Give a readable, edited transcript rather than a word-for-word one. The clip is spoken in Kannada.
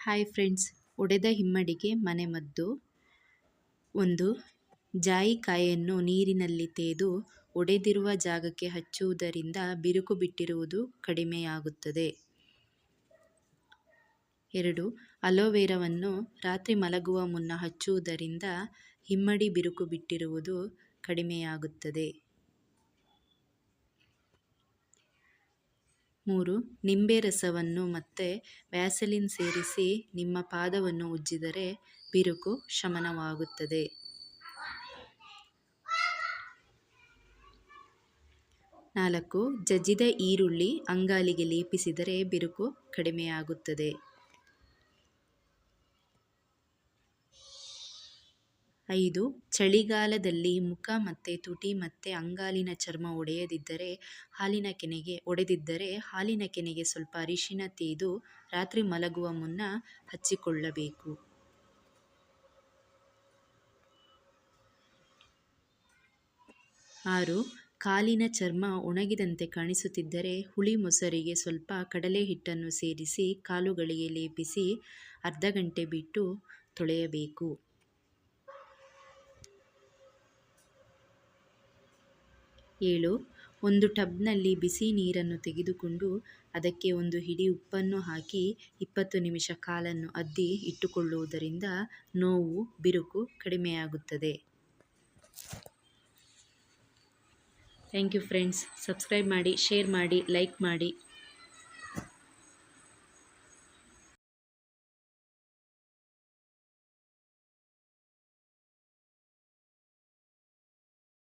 ಹಾಯ್ ಫ್ರೆಂಡ್ಸ್, ಒಡೆದ ಹಿಮ್ಮಡಿಗೆ ಮನೆಮದ್ದು. 1. ಜಾಯಿಕಾಯಿಯನ್ನು ನೀರಿನಲ್ಲಿ ತೇದು ಒಡೆದಿರುವ ಜಾಗಕ್ಕೆ ಹಚ್ಚುವುದರಿಂದ ಬಿರುಕು ಬಿಟ್ಟಿರುವುದು ಕಡಿಮೆಯಾಗುತ್ತದೆ. 2. ಅಲೋವೆರಾವನ್ನು ರಾತ್ರಿ ಮಲಗುವ ಮುನ್ನ ಹಚ್ಚುವುದರಿಂದ ಹಿಮ್ಮಡಿ ಬಿರುಕು ಬಿಟ್ಟಿರುವುದು ಕಡಿಮೆಯಾಗುತ್ತದೆ. 3. ನಿಂಬೆ ರಸವನ್ನು ಮತ್ತು ವ್ಯಾಸಲಿನ್ ಸೇರಿಸಿ ನಿಮ್ಮ ಪಾದವನ್ನು ಉಜ್ಜಿದರೆ ಬಿರುಕು ಶಮನವಾಗುತ್ತದೆ. 4. ಜಜ್ಜಿದ ಈರುಳ್ಳಿ ಅಂಗಾಲಿಗೆ ಲೇಪಿಸಿದರೆ ಬಿರುಕು ಕಡಿಮೆಯಾಗುತ್ತದೆ. 5. ಚಳಿಗಾಲದಲ್ಲಿ ಮುಖ ಮತ್ತು ತುಟಿ ಮತ್ತು ಅಂಗಾಲಿನ ಚರ್ಮ ಒಡೆದಿದ್ದರೆ ಹಾಲಿನ ಕೆನೆಗೆ ಸ್ವಲ್ಪ ಅರಿಶಿನ ತೇದು ರಾತ್ರಿ ಮಲಗುವ ಮುನ್ನ ಹಚ್ಚಿಕೊಳ್ಳಬೇಕು. 6. ಕಾಲಿನ ಚರ್ಮ ಒಣಗಿದಂತೆ ಕಾಣಿಸುತ್ತಿದ್ದರೆ ಹುಳಿ ಮೊಸರಿಗೆ ಸ್ವಲ್ಪ ಕಡಲೆ ಹಿಟ್ಟನ್ನು ಸೇರಿಸಿ ಕಾಲುಗಳಿಗೆ ಲೇಪಿಸಿ ಅರ್ಧ ಗಂಟೆ ಬಿಟ್ಟು ತೊಳೆಯಬೇಕು. 7. ಒಂದು ಟಬ್ನಲ್ಲಿ ಬಿಸಿ ನೀರನ್ನು ತೆಗೆದುಕೊಂಡು ಅದಕ್ಕೆ ಒಂದು ಹಿಡಿ ಉಪ್ಪನ್ನು ಹಾಕಿ 20 ನಿಮಿಷ ಕಾಲನ್ನು ಅದ್ದಿ ಇಟ್ಟುಕೊಳ್ಳುವುದರಿಂದ ನೋವು, ಬಿರುಕು ಕಡಿಮೆಯಾಗುತ್ತದೆ. Thank you friends. ಸಬ್ಸ್ಕ್ರೈಬ್ ಮಾಡಿ, ಶೇರ್ ಮಾಡಿ, ಲೈಕ್ ಮಾಡಿ.